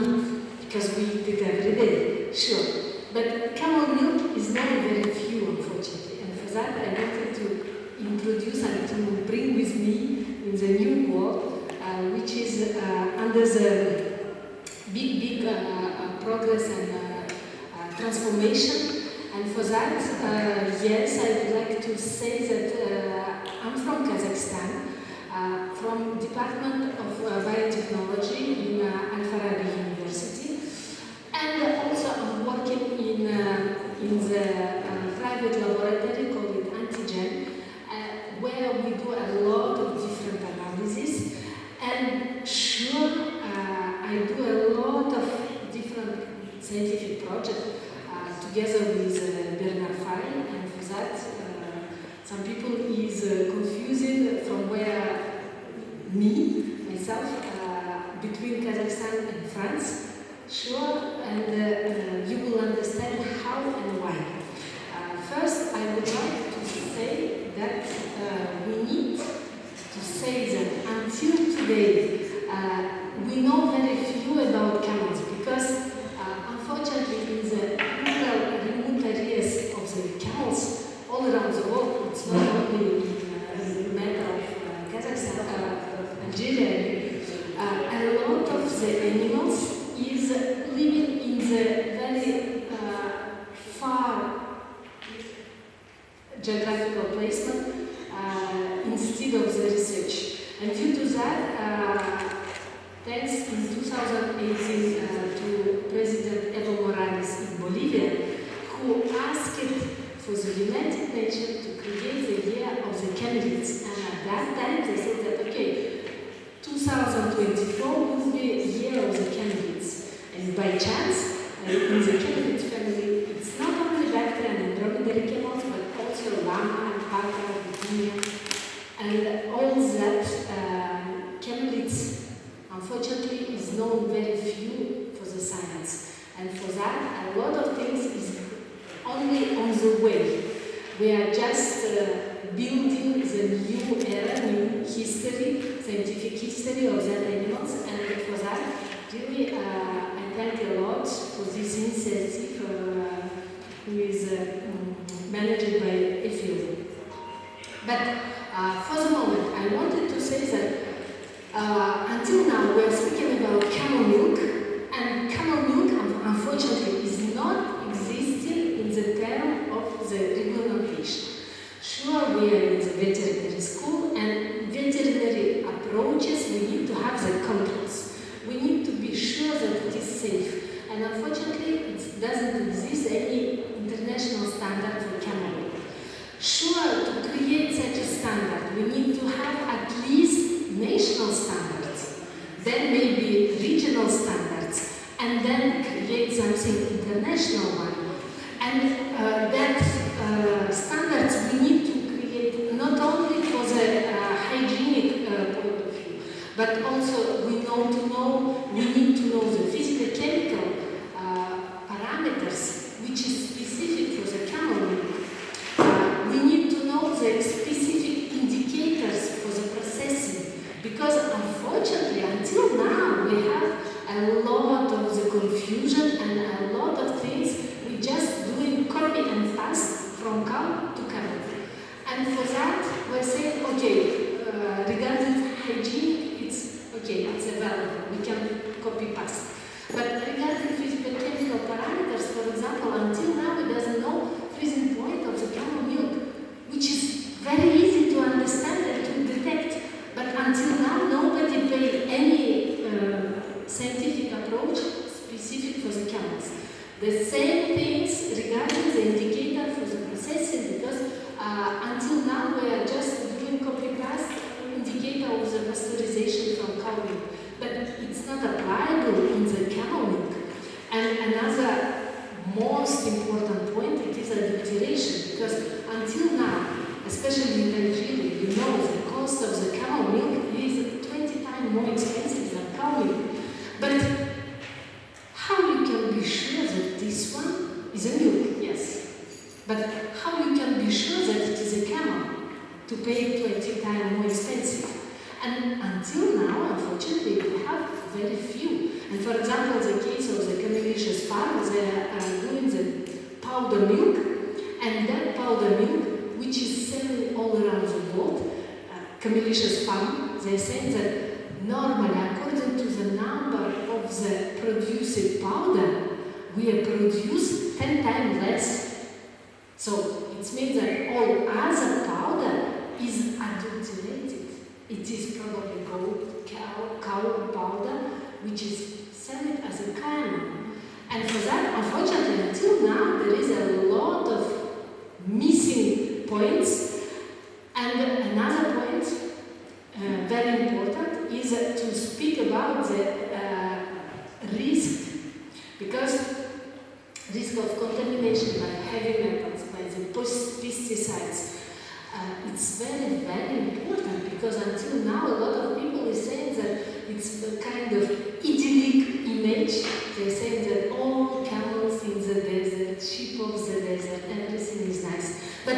money, because we eat it every day, sure. But camel milk is not very few, unfortunately. And for that, I wanted to introduce and to bring with me in the new world, which is under the big progress and transformation. And for that, yes, I would like to say that I'm from Kazakhstan, from Department of Biotechnology in Farabi University, and also I'm working in the private laboratory called it Antigen, where we do a lot of different analyses, and sure, I do a lot of different scientific projects together with Bernard Fine, and for that, some people is confusing from where myself, between Kazakhstan and France, sure, and you will understand how and why. First, I would like to say that we need to say that until today, we know very few about camels, because unfortunately in the rural remote areas of the camels all around the world, it's not only in the matter of Kazakhstan, Algeria, a lot of the animals is living in the very far geographical placement instead of the research. And due to that, thanks in 2018 to President Evo Morales in Bolivia, who asked for the United Nations to create the year of the candidates. And at that time they said that, okay, 2024 will be a year of the candidates. And by chance, in the candidates family, it's not only Bactrian and dromedary camels, but also llama and alpaca, Virginia, and all that camelids, unfortunately, is known very few for the science. And for that, a lot of things is only on the way. We are just building the new era, new history, scientific history of that animals, and for that, really, I thank a lot for this initiative, who is managed by EFIL. But for the moment, I wanted to say that until now we are speaking about camel milk, and camel milk, unfortunately, is not existing in the term of the reglementation. Sure, we are in the veterinary school, and veterinary approaches, we need to have the controls. We need to be sure that it is safe. And unfortunately, it doesn't exist any international standard for camel milk. Sure, to create such a standard, we need to have at least national standards, then maybe regional standards, and then create something international one. And that standards we need to create not only for the hygienic point of view, but also we need to know the physical chemical parameters which is specific for the camel milk. We need to know the specific indicators for the processing, because unfortunately until now we have a lot of the confusion and a lot of things we just doing copy and paste from cow to camel. And for that we're saying, okay, regarding hygiene, it's okay, it's available, we can copy paste. But regarding physical chemical parameters, for example, until now we doesn't know freezing point of the camel milk, which is very easy to understand and to detect. But until now nobody paid any scientific approach specific for the camels. The same things regarding the indicator for the processing, because until now we are just doing copy-paste indicator of the pasteurization from cow milk, but it's not applicable in the camel milk. And another most important point, it is adulteration, because until now, especially in Nigeria, you know the cost of the camel milk is 20 times more expensive than cow milk. But how you can be sure that this one is a milk? Yes. But how you can be sure that it is a camel to pay 20 times more expensive? And until now, unfortunately, we have very few. And for example, the case of the Camelicious farm, they are doing the powder milk, and that powder milk, which is selling all around the world, Camelicious farm, they say that normally, according to the number of the produced powder, we produce 10 times less. So it means that all other powder is adulterated. It is probably cow powder, which is sold as a camel. And for that, unfortunately, until now, there is a lot of missing points. And another point, very important, is to speak about the risk. Because risk of contamination by heavy metals, by the pesticides, it's very, very important, because until now a lot of people are saying that it's a kind of idyllic image. They're saying that all camels in the desert, sheep of the desert, everything is nice. But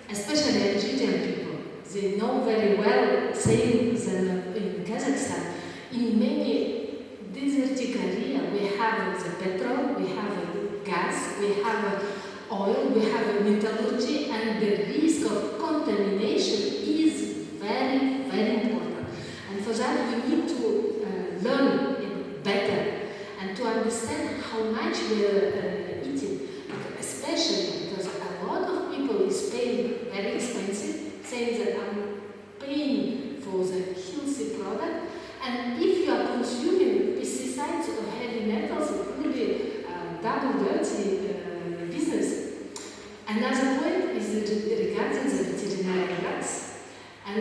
especially Algerian people, they know very well, saying that in Kazakhstan, in many desertic areas, we have the petrol, we have gas, we have oil, we have metallurgy, and the risk of contamination is very, very important. And for that, we need to learn it better and to understand how much we're eating, especially because a lot of people is paying very expensive, saying that I'm paying for the healthy product, and if you are consuming pesticides or heavy metals, it will be double dirty business. Another point is regarding the veterinary drugs. And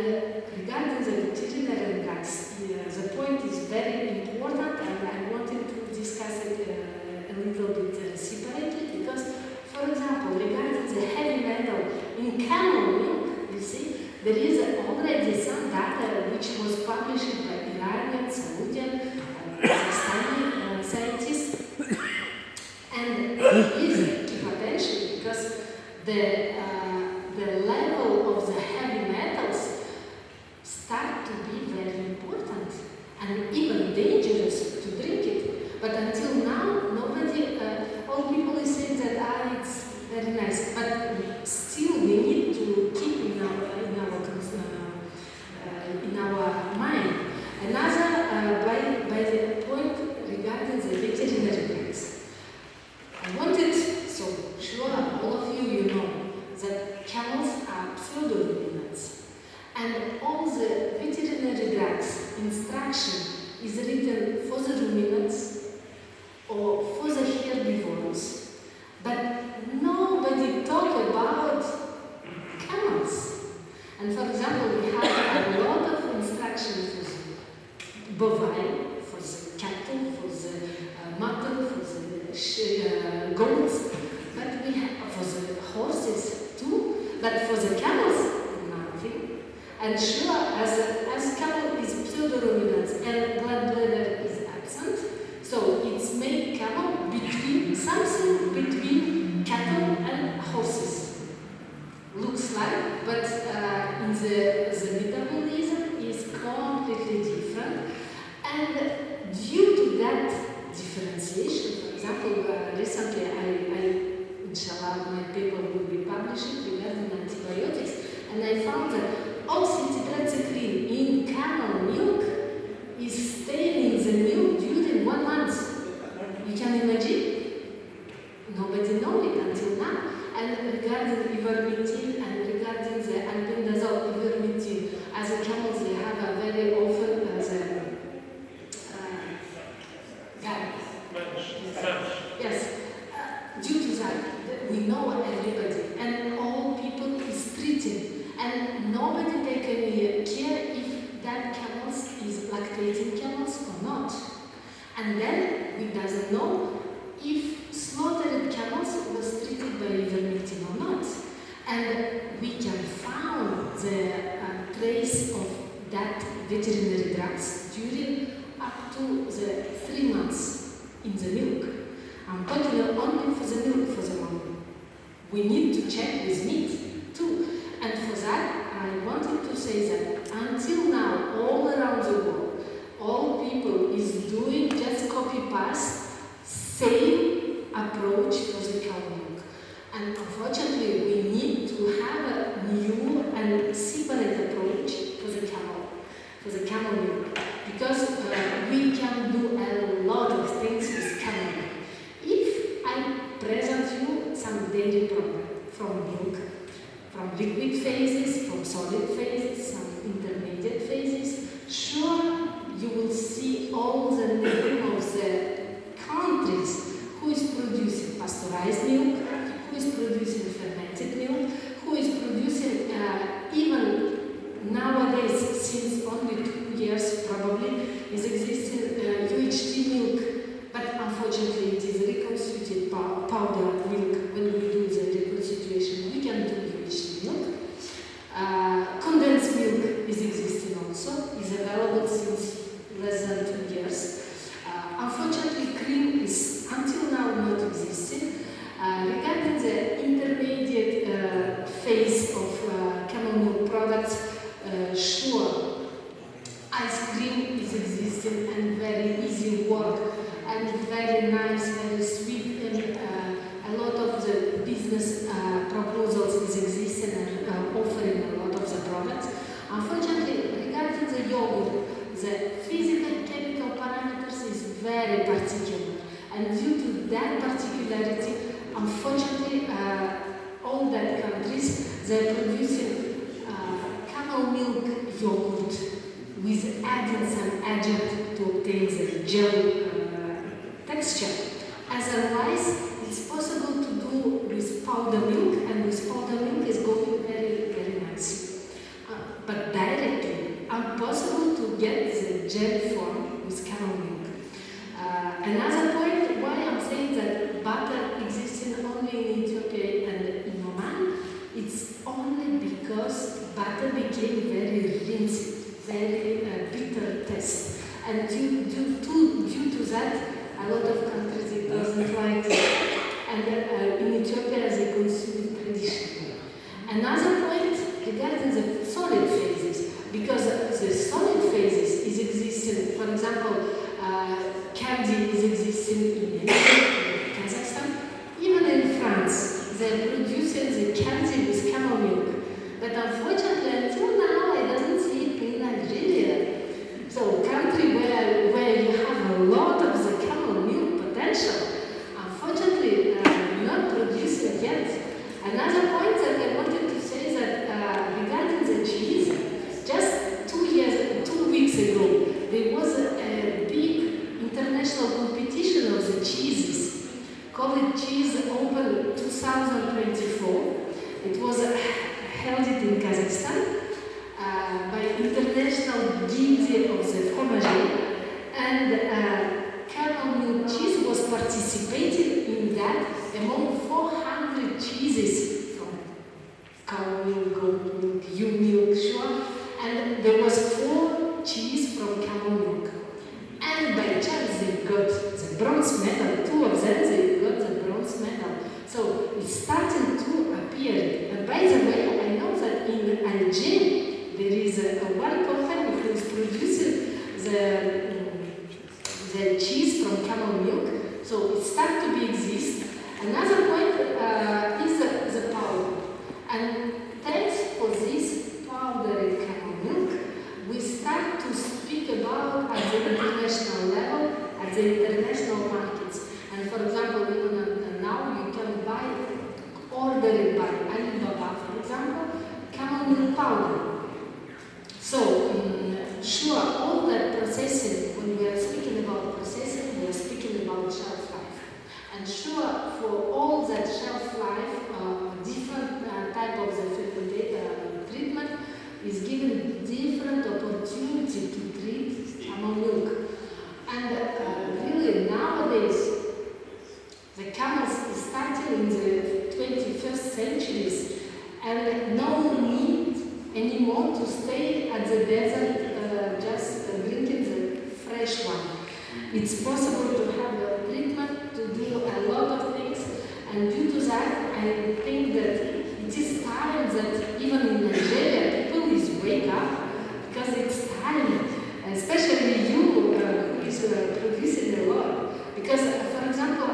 regarding the veterinary drugs, the point is very important, and I wanted to discuss it a little bit separately, because, for example, regarding the heavy metal in camel milk, you see, there is already some data which was published by Iranian, Saudi, Pakistani scientists, and it is keep attention, because the level of the heavy metals start to be very important and even dangerous to drink it. But until now, nobody, all people is saying that it's very nice. But still, we need to keep in our mind. Another by the point regarding the veterinary drugs. I wanted, so sure all of you know that camels are pseudo-ruminants, and all the veterinary drugs instruction is written for the ruminants or for the herbivores, but nobody talk about camels. And for example, we have a lot of instruction for the bovine, for the cattle, for the mutton, for the goats, but we have for the horses too, but for the camels, nothing. And sure, as camel is pseudo-ruminants and blood bladder is absent, so it's made camel between something between cattle and horses. Looks like, but in the metabolism is completely different. And due to that differentiation, for example, recently inshallah, my paper will be published regarding antibiotics, and I found that oxytetracycline in camel milk is staying in the milk during 1 month. You can imagine? Nobody knows it until now. And regarding ivermectin and regarding the albendazole ivermectin, as a camels, they have a very often yes. Due to that, we know everybody, and all people is treated, and nobody take any care if that camels is lactating camels or not. And then we doesn't know if slaughtered camels was treated by ivermectin or not. And we can find the trace of that veterinary drugs during up to the 3 months in the milk. I'm talking only for the milk for the moment. We need to check with meat too. And for that, I wanted to say that until now, all around the world, all people is same approach for the cow milk. And unfortunately, we need to have a new and separate approach for the camel milk, because we can do a lot of things with camel milk. If I present you some dairy product from milk, from liquid phases, from solid phases, some intermediate phases, sure you will see all the name of the countries who is producing pasteurized milk, who is producing fermented milk, who is producing even nowadays, since only 2 years probably, is existing UHT milk, but unfortunately it is reconstituted powder milk. When we do the reconstitution, we can do UHT milk. Condensed milk is existing also, is available since less than 2 years. Unfortunately, cream is until now not existing. Regarding the intermediate phase of camel milk products, sure, ice cream is existing and very easy work and very nice, very sweet, and a lot of the business proposals is existing and offering a lot of the products. Unfortunately, regarding the yogurt, the physical and chemical parameters is very particular, and due to that particularity, unfortunately, all that countries, they're producing camel milk yogurt with adding some adjunct to obtain the gel texture. Otherwise, it's possible to do with powder milk, and with powder milk is going very, very nicely. But directly, impossible to get the gel form with camel milk. Another point why I'm saying that butter existing only in Ethiopia and in Oman, it's only because butter became very rinsed, very bitter taste, and due to that, a lot of countries it doesn't like it, and in Ethiopia they consume it traditionally. Another point regarding the solid phases, because the solid phases is existing, for example, candy is existing in Kazakhstan, even in France, they're producing the candy with camel milk, but unfortunately until now I don't see it in Nigeria. So country where you have a lot of the camel milk potential, unfortunately not producing yet. Another point that I wanted to say is that regarding the cheese, just 2 weeks ago, there was a big international competition of the cheeses, called Cheese Open 2024. It was held in Kazakhstan by International Guild of the Fromager, and camel milk cheese was participating in that among 400 cheeses from cow milk, goat milk, ewe milk, sure, and there was 4 cheese from camel milk. And by chance they got the bronze medal, 2 of them they got the bronze medal. So it's starting to appear. And by the way, I know that in Algeria there is one company who is producing the cheese from camel milk. So it starts to be exist. Another point is the powder. And thanks for this powdered camel milk, we start to speak about at the international level, at the international markets. And for example, even now you can buy, order it by Alibaba, for example, camel milk powder. So, sure, all that processing, when we are speaking about processing, we are speaking about shelf life. And sure, for all that shelf life, different type of the treatment is given different opportunity to treat camel milk. And really, nowadays, the camels is starting in the 21st centuries, and no need anymore to stay at the desert just drinking the fresh one. It's possible to have a treatment, to do a lot of things, and due to that, I think that it is time that even in Nigeria, people is wake up, because it's time, especially you who is producing a lot. Because, for example,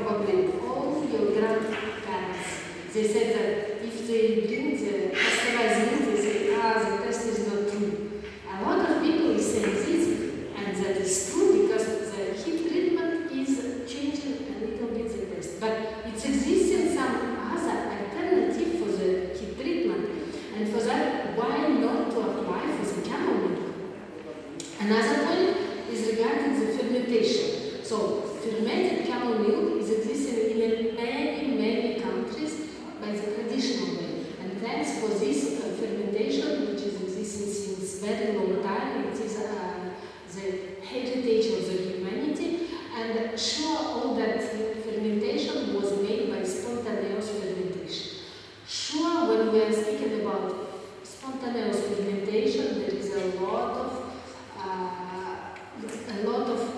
probably all your grandparents, they said that if they drink the pasteurized milk, they say, the test is not true. A lot of people is saying this, and that is true because the heat treatment is changing a little bit the test. But it's existing some other alternative for the heat treatment, and for that, why not to apply for the camel milk? Another point is regarding the fermentation. So, fermented camel milk is existing in many countries by the traditional way. And thanks for this fermentation, which is existing since very long time, it is the heritage of the humanity. And sure, all that fermentation was made by spontaneous fermentation. Sure, when we are speaking about spontaneous fermentation, there is a lot of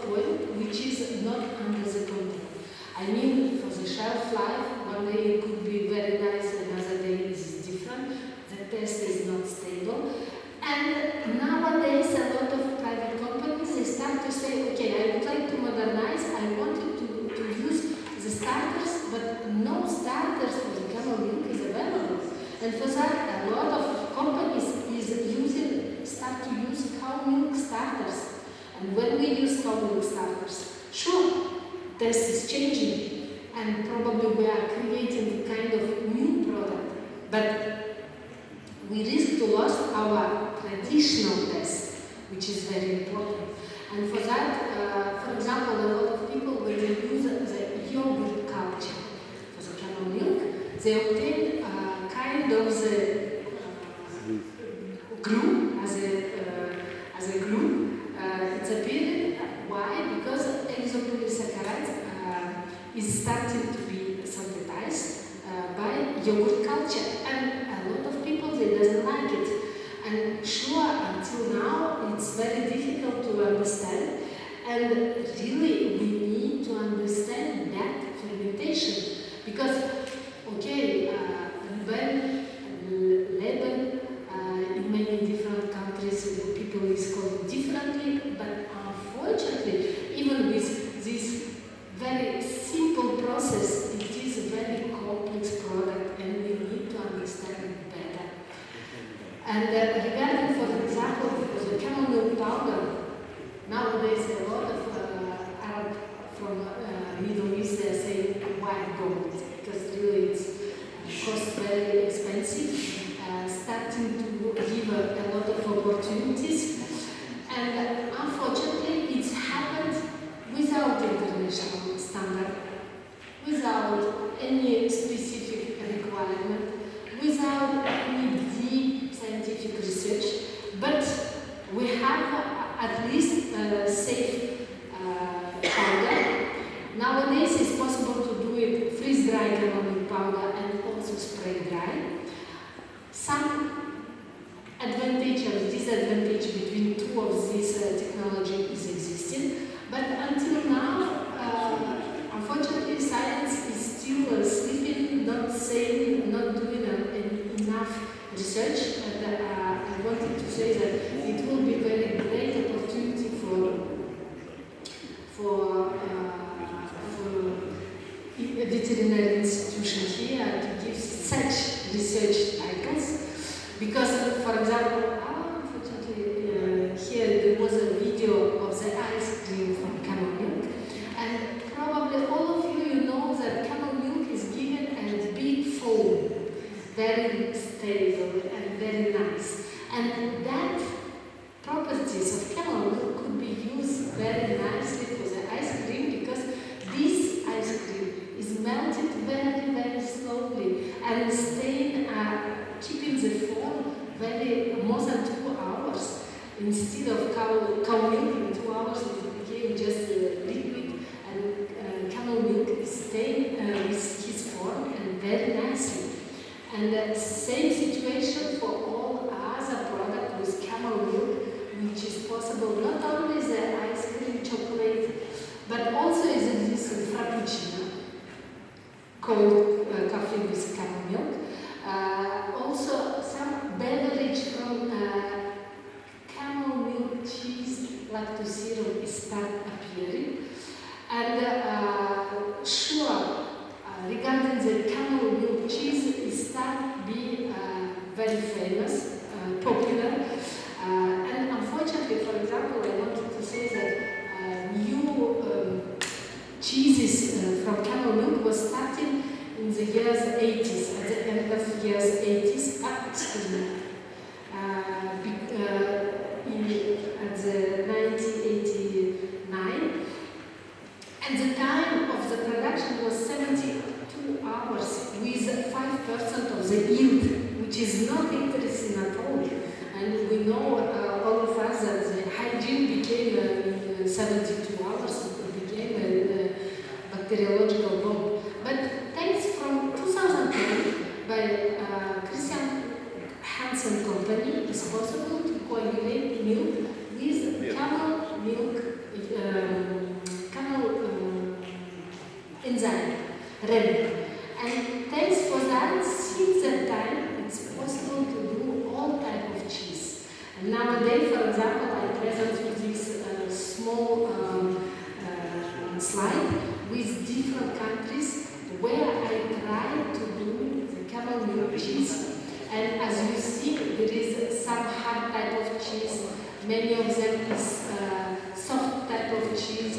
point which is not under the control. I mean, for the shelf life, one day it could be very nice, another day is different. The test is not stable. And nowadays, a lot of private companies, they start to say, okay, I would like to modernize, I wanted to use the starters, but no starters for the camel milk is available. And for that, a lot of companies start to use cow milk starters. And when we use cow milk starters, sure, test is changing, and probably we are creating kind of new product, but we risk to lose our traditional test, which is very important. And for that, for example, a lot of people, when they use the yogurt culture for the camel milk, they obtain kind of the glue as a glue. It's a period. Why? Because exopolysaccharides is starting to be synthesized by yogurt culture, and a lot of people, they doesn't like it. And sure, until now, it's very difficult to understand, and really we need to understand that fermentation, because, okay, when Lebanon, in many different countries, people is called differently, but unfortunately, even with this very simple process, it is a very complex product, and we need to understand it better. And regarding, for example, the camel milk powder, nowadays a lot of Arab from Middle East, they are saying white gold, because really it's cost very expensive, starting to give a lot of opportunities. And unfortunately, it's happened without international standard, without any specific requirement, without any deep scientific research, but we have at least safe powder. Nowadays, it's possible to do it freeze-dry camel milk powder and also spray-dry. Some advantage or disadvantage between two of these technology is existing, but until now, unfortunately, science is still sleeping, not saying, not doing enough research. And I wanted to say that it will be very great opportunity for veterinary institution here to give such research titles, because, for example, unfortunately, here there was a video of the ice cream from camel milk, and probably all of you know that camel milk is given as big foam, very stable and very nice, and that properties of camel milk could be used very nicely for the ice cream, because this ice cream is melted very, very slowly and staying, keeping the form more than 2 hours. Instead of cow milk in 2 hours, it became just liquid, and camel milk is staying with his form and very nicely. And the same situation for all other products with camel milk, which is possible not only the ice cream, chocolate, but also is existing frappuccino, called coffee with camel milk. Also, some beverage from camel milk, cheese, lactose syrup start appearing. And sure, from camel milk was starting in the years 80s, at the end of years 80s, at the 1989. And the time of the production was 72 hours with 5% of the yield, which is not interesting at all. And we know, all of us, that the hygiene became in 72 hours, it became a bacteriological bomb. But thanks from 2010, by Christian Hansen Company, it's possible to coagulate milk with camel milk, enzyme, Rem. And thanks for that, since that time, it's possible to do all type of cheese. And nowadays, for example, I present you this small slide with different countries where I try to do the camel milk cheese. And as you see, there is some hard type of cheese. Many of them is soft type of cheese,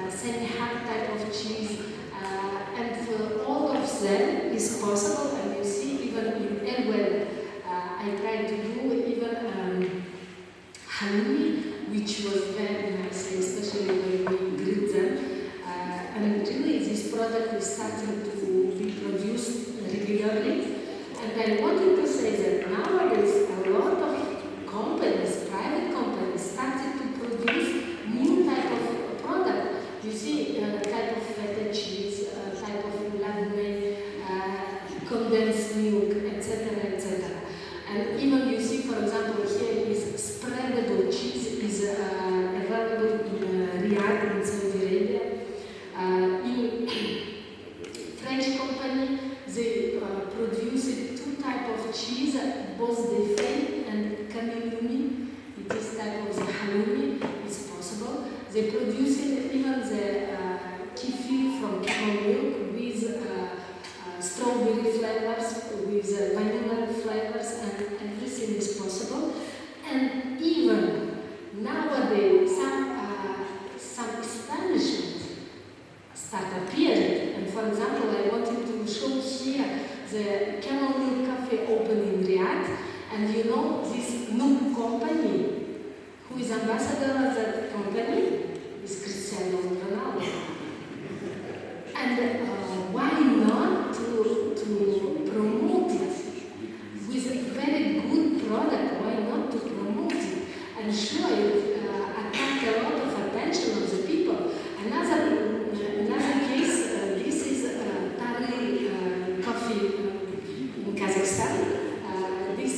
semi-hard type of cheese. And for all of them is possible, and you see even in Elwell, I tried to do even halloumi, which was very nice, especially when we grilled them. And really this product is starting to be produced regularly. And I wanted to say that nowadays a lot of companies, private companies, started to produce new type of product. You see, type of feta cheese, type of lagne, condensed milk, etc., etc. And even you see, for example, here is spreadable cheese is available in Riyadh in Saudi Arabia. In French company, they produce two types of cheese, both de feuille and camellumi. It is type of the halloumi. It's possible. They produce even the kefir from camel milk with strawberry flavors, with vanilla flavors, and everything is possible. And even nowadays, some establishments start appearing. And for example, I wanted to show here the camel milk cafe open in Riyadh. And you know this Nook company, who is ambassador of that company, is Cristiano Ronaldo. And why not to promote it with a very good product? Why not to promote it and show it, attract a lot of attention of the people? Another case, this is Tari coffee in Kazakhstan. This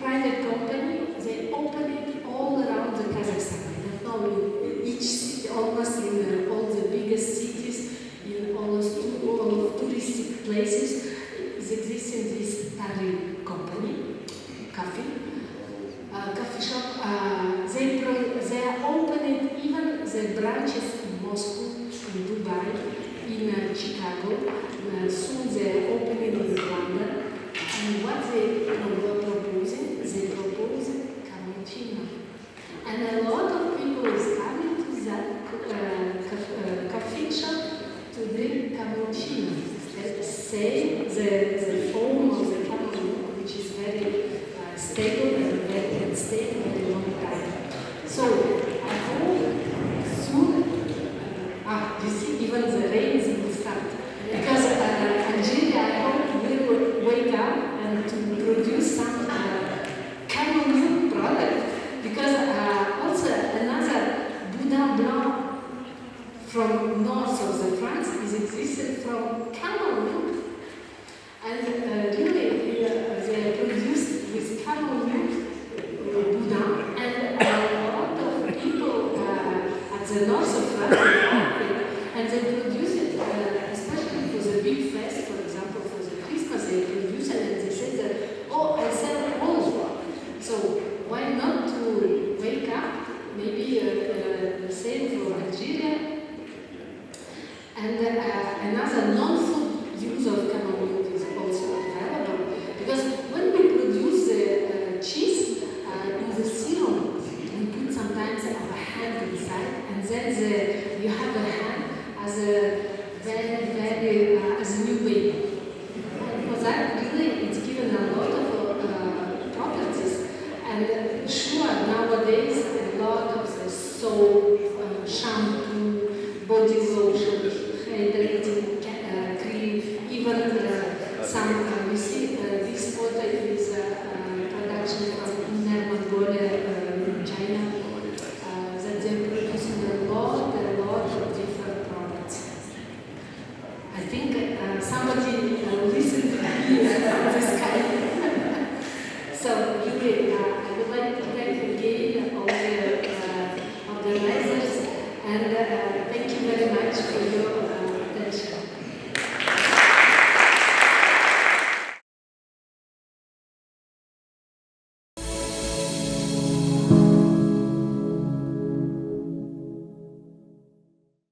private company, they open it all around the Kazakhstan. I don't know, in each city, almost in all the biggest cities, in almost all of touristic places, is existing this Tari company, coffee shop. They are opening even the branches in Moscow, in Dubai, in Chicago. Soon they are opening in London. And what they were proposing, they propose cappuccino. And a lot of people is coming to that coffee shop to drink cappuccino. Say the foam of the cappuccino, which is very stable and very stable for a long time. So I hope soon, you see, even the rains will start. Because Algeria, I hope, will wake up and to produce some camel milk product. Because also another Boudin Blanc from north of the France is existed from camel milk. And really, they are produced with camel milk, Boudin, and a lot of people at the north of France, and they produce it you see, this photo is production from Inner Mongolia in China, that they're producing a lot of different products. I think somebody listened to me.